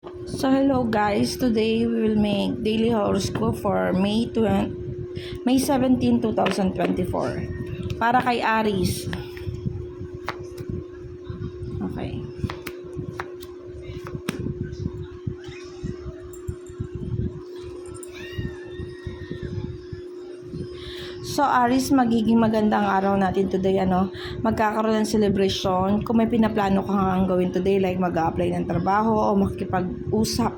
So hello guys, today we will make daily horoscope for May 17, 2024 para kay Aries. Okay. So Aries, magiging magandang araw natin today, magkakaroon ng celebration. Kung may pinaplano kang gawin today, like mag-a-apply ng trabaho o makikipag-usap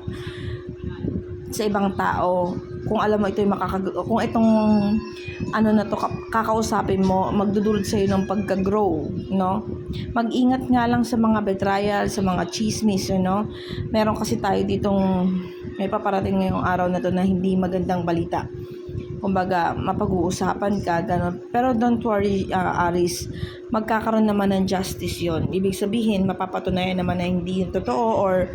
sa ibang tao, kung alam mo kung itong kakausapin mo, magdudulot sa iyo ng pagka-grow, no? Mag-ingat nga lang sa mga betrayal, sa mga chismis, Meron kasi tayo ditong may paparating ngayong araw na to na hindi magandang balita. Kumbaga, mapag-uusapan ka, gano'n. Pero don't worry, Aris, magkakaroon naman ng justice yon. Ibig sabihin, mapapatunayan naman na hindi yung totoo or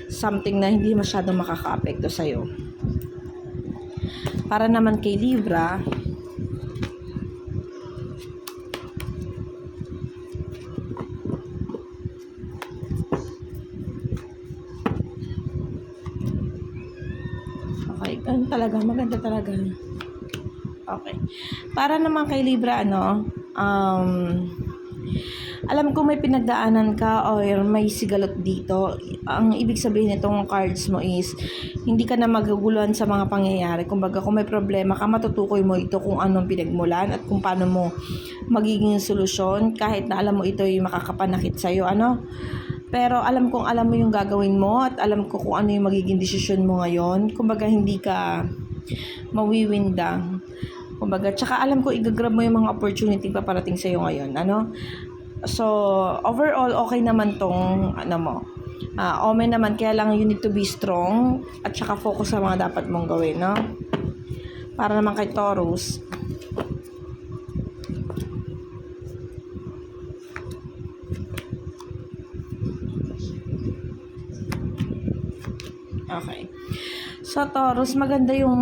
something na hindi masyadong makaka-apekto sa'yo. Para naman kay Libra, okay, ganun talaga, maganda talaga. Okay. Para naman kay Libra, alam ko may pinagdaanan ka or may sigalot dito. Ang ibig sabihin nitong cards mo is hindi ka na maguguluhan sa mga pangyayari. Kumbaga, kung may problema ka, matutukoy mo ito kung anong pinagmulan at kung paano mo magiging solusyon kahit na alam mo ito ay makakapanakit sa'yo, Pero alam mo yung gagawin mo at alam ko kung ano yung magiging desisyon mo ngayon. Kumbaga, hindi ka mawiwindang. Kumbaga, tsaka alam ko igagrab mo yung mga opportunity pa parating sa'yo ngayon, So, overall, okay naman tong, omen naman, kaya lang you need to be strong at tsaka focus sa mga dapat mong gawin, Para naman kay Taurus. Okay. Sa Taurus, maganda yung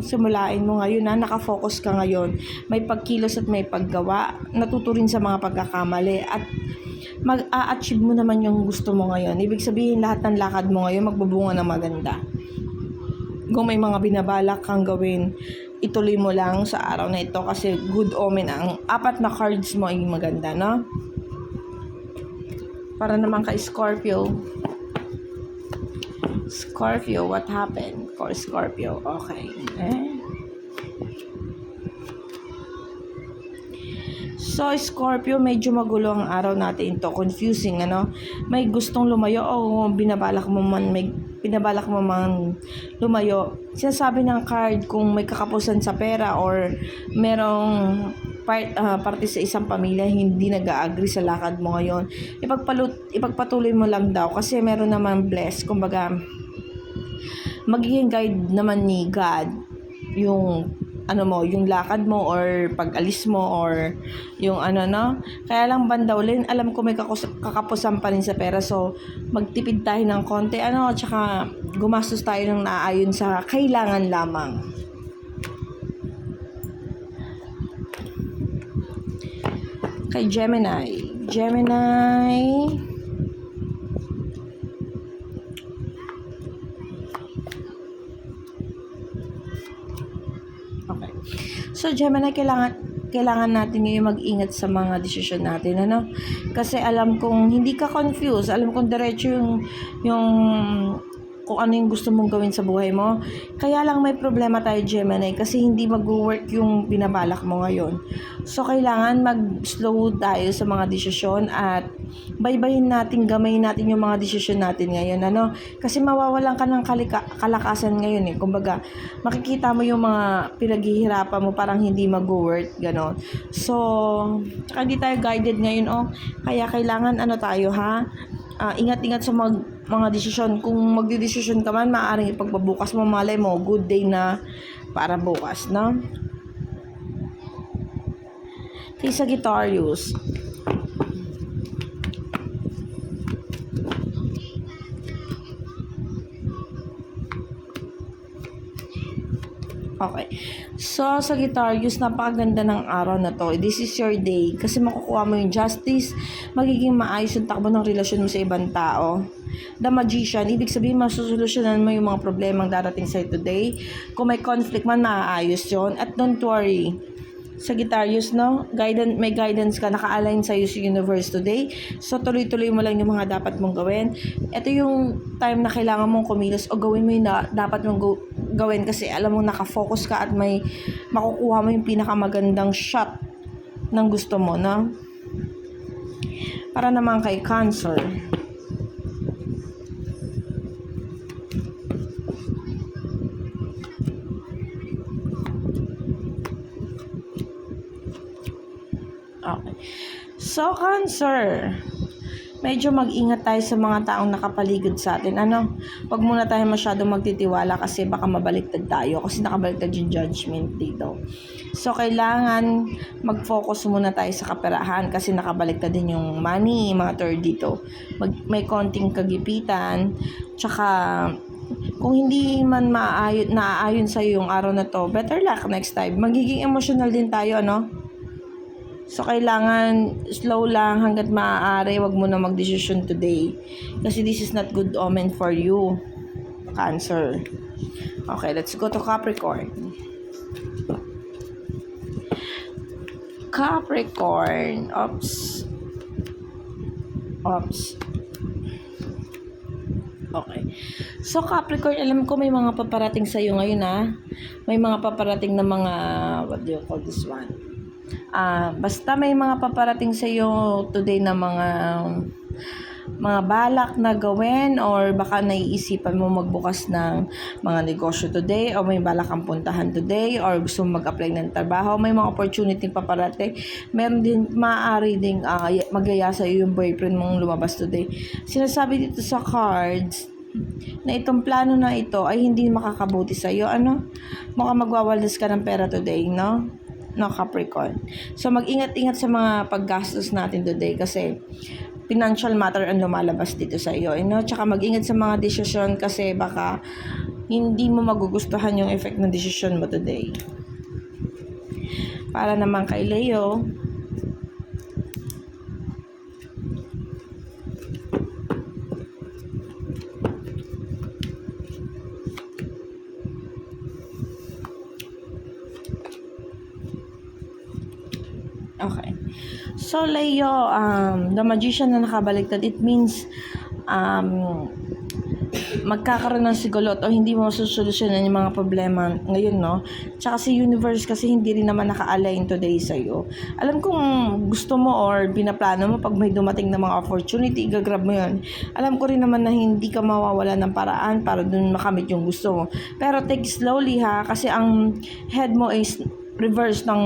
simulain mo ngayon, nakafocus ka ngayon. May pagkilos at may paggawa. Natuto rin sa mga pagkakamali at mag-a-achieve mo naman yung gusto mo ngayon. Ibig sabihin, lahat ng lakad mo ngayon magbubunga ng maganda. Kung may mga binabalak kang gawin, ituloy mo lang sa araw na ito kasi good omen. Ang apat na cards mo ay maganda, Para naman kay Scorpio. Scorpio, what happened for Scorpio? Okay. So, Scorpio, medyo magulo ang araw natin ito. Confusing, May gustong lumayo o binabalak mo man lumayo. Sinasabi ng card kung may kakapusan sa pera or merong parte sa isang pamilya hindi nag-a-agree sa lakad mo ngayon. Ipagpatuloy mo lang daw kasi meron naman bless. Kumbaga, magiging guide naman ni God yung yung lakad mo or pag-alis mo or yung Kaya lang bandawlin, alam ko may kakapusan pa rin sa pera. So, magtipid tayo ng konti, tsaka gumastos tayo ng naayon sa kailangan lamang. Kay Gemini. Okay. So, Gemini, kailangan natin ngayon mag-ingat sa mga desisyon natin, Kasi alam kong hindi ka confused, alam kong diretso yung kung ano yung gusto mong gawin sa buhay mo. Kaya lang may problema tayo, Gemini, kasi hindi mag-work yung binabalak mo ngayon. So, kailangan mag-slow tayo sa mga desisyon at baybayin natin, gamayin natin yung mga desisyon natin ngayon, Kasi mawawalan ka ng kalakasan ngayon, Kumbaga, makikita mo yung mga pinaghihirapan mo parang hindi mag-work, gano'n. So, hindi tayo guided ngayon, Kaya kailangan, tayo, ingat-ingat sa mga desisyon. Kung magdidesisyon ka man, maaaring ipagpabukas mo, malay mo, good day na para bukas, Kay Sagittarius. Okay. So, Sagittarius, napakaganda ng araw na to. This is your day. Kasi makukuha mo yung justice, magiging maayos yung takbo ng relasyon mo sa ibang tao. The Magician, ibig sabihin masusolusyonan mo yung mga problemang darating sa'yo today. Kung may conflict man, maaayos yon. At don't worry, Sagittarius, no? May guidance ka, naka-align sa'yo si universe today. So, tuloy-tuloy mo lang yung mga dapat mong gawin. Ito yung time na kailangan mong kumilos o gawin mo yung dapat mong gawin kasi alam mo nakafocus ka at may makukuha mo yung pinakamagandang shot ng gusto mo, no? Para naman kay Cancer. Okay. So, Cancer, medyo mag-ingat tayo sa mga taong nakapaligid sa atin. Wag muna tayo masyadong magtitiwala kasi baka mabaliktad tayo kasi nakabaliktad yung judgment dito. So, kailangan mag-focus muna tayo sa kaperahan kasi nakabaliktad din yung money, mga third dito. May konting kagipitan, tsaka kung hindi man naaayon sa'yo yung araw na to, better luck next time. Magiging emotional din tayo, So, kailangan slow lang hanggat maaari. Wag mo na mag-decision today. Kasi this is not good omen for you, Cancer. Okay, let's go to Capricorn. Capricorn. Oops. Okay. So, Capricorn, alam ko may mga paparating sa'yo ngayon, May mga paparating na mga, what do you call this one? Basta may mga paparating sa iyo today na mga balak na gawin or baka naiisipan mo magbukas ng mga negosyo today o may balak kang puntahan today or gusto mo mag-apply ng trabaho, may mga opportunity paparating. Meron din, maaari ding magyaya sa iyo yung boyfriend mong lumabas today. Sinasabi dito sa cards na itong plano na ito ay hindi makakabuti sa iyo. Mukhang magwawaldas ka ng pera today, no, Capricorn. So, mag-ingat-ingat sa mga paggastos natin today kasi financial matter ang lumalabas dito sa iyo. Tsaka mag-ingat sa mga desisyon kasi baka hindi mo magugustuhan yung effect ng desisyon mo today. Para naman kay Leo, okay. So, Leo, the Magician na nakabaliktad, it means magkakaroon ng sigolot o hindi mo susolusyonan yung mga problema ngayon, no? Tsaka si universe kasi hindi rin naman naka-align today sa'yo. Alam kong gusto mo or binaplano mo pag may dumating na mga opportunity, igagrab mo yun. Alam ko rin naman na hindi ka mawawala ng paraan para dun makamit yung gusto mo. Pero take slowly, kasi ang head mo is reverse ng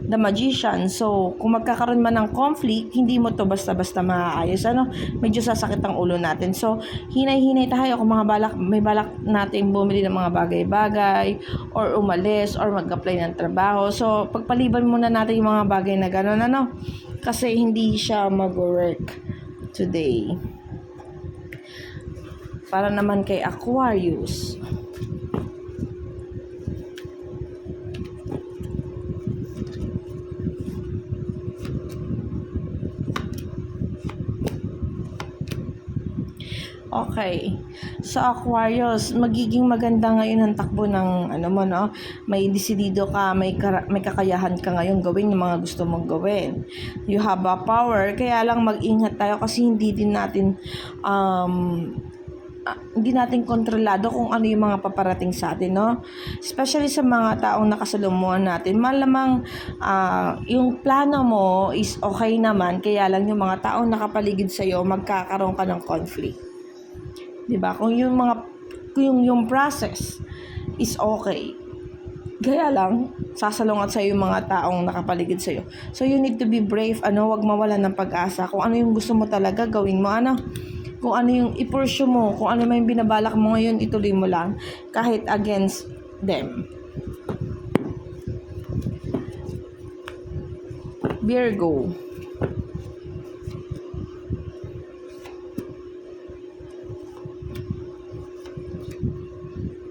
the Magician. So, kung magkakaroon man ng conflict, hindi mo to basta-basta maaayos. Medyo sasakit ang ulo natin. So, hinay-hinay tayo kung may balak natin bumili ng mga bagay-bagay or umalis or mag-apply ng trabaho. So, pagpaliban muna natin yung mga bagay na gano'n, kasi hindi siya mag-work today. Para naman kay Aquarius. Okay. So, Aquarius, magiging maganda ngayon ang takbo ng may desidido ka, may kakayahan ka ngayon gawin yung mga gusto mong gawin. You have a power, kaya lang mag-ingat tayo kasi hindi natin kontrolado kung ano yung mga paparating sa atin, Especially sa mga taong nakasalumuhan natin. Malamang yung plano mo is okay naman, kaya lang yung mga taong nakapaligid sa iyo magkakaroon ka ng conflict. 'Di ba? Kung yung process is okay, kaya lang sasalungat sa yung mga taong nakapaligid sa iyo. So you need to be brave, wag mawalan ng pag-asa. Kung ano yung gusto mo talaga, gawin mo, kung ano yung i-pursue mo, kung ano may binabalak mo ngayon, ituloy mo lang kahit against them. Virgo.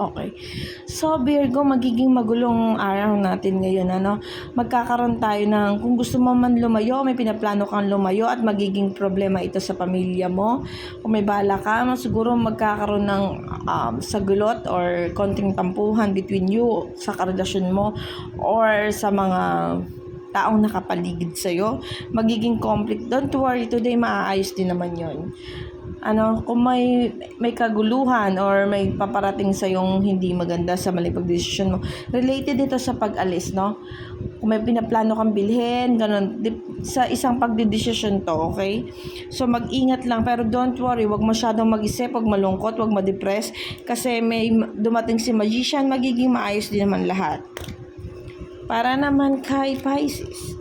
Okay. So, Virgo, magiging magulong araw natin ngayon, ano? Magkakaroon tayo ng, kung gusto mo man lumayo, may pinaplano kang lumayo at magiging problema ito sa pamilya mo. Kung may bala ka, siguro magkakaroon ng sagulot or konting tampuhan between you sa karelasyon mo or sa mga taong nakapaligid sa'yo. Magiging conflict. Don't worry, today maaayos din naman yon. Kung may kaguluhan or may paparating sa yung hindi maganda sa maling pagdesisyon mo, related ito sa pag-alis, no? Kung may pinaplano kang bilhin, ganun, sa isang pagdedesisyon to, okay? So, mag-ingat lang, pero don't worry, wag masyadong mag-isip, wag malungkot, wag ma-depress, kasi may dumating si Magician, magiging maayos din naman lahat. Para naman kay Pisces.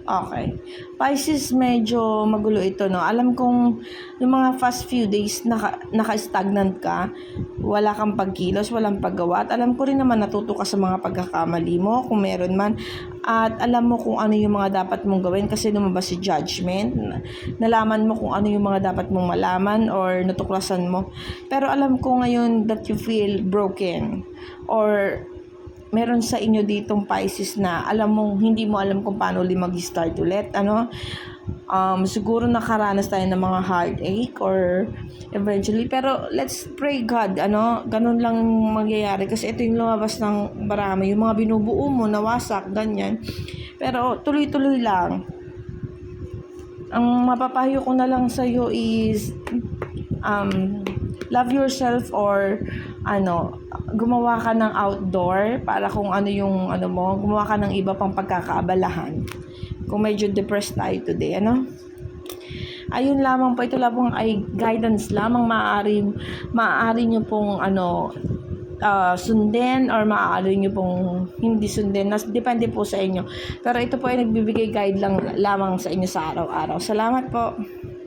Okay. Pisces, medyo magulo ito, no? Alam kong yung mga past few days naka-stagnant ka, wala kang pagkilos, walang paggawa. At alam ko rin naman natuto ka sa mga pagkakamali mo, kung meron man. At alam mo kung ano yung mga dapat mong gawin kasi lumabas si Judgment. Nalaman mo kung ano yung mga dapat mong malaman or natuklasan mo. Pero alam ko ngayon that you feel broken or meron sa inyo ditong Pisces na hindi mo alam kung paano ulit mag-start ulit, siguro nakaranas tayo ng mga heartache or eventually, pero let's pray God, ganun lang mangyayari kasi ito yung lumabas ng marami, yung mga binubuo mo, nawasak, ganyan, pero tuloy-tuloy lang. Ang mapapayo ko na lang sa'yo is love yourself or gumawa ka ng outdoor para kung ano yung gumawa ka ng iba pang pagkakaabalahan. Kung medyo depressed tayo today, ayun lamang po, ito lamang ay guidance lamang, maaari nyo pong sundin or maaari nyo pong hindi sundin, depende po sa inyo, pero ito po ay nagbibigay guide lang lamang sa inyo sa araw-araw. Salamat po.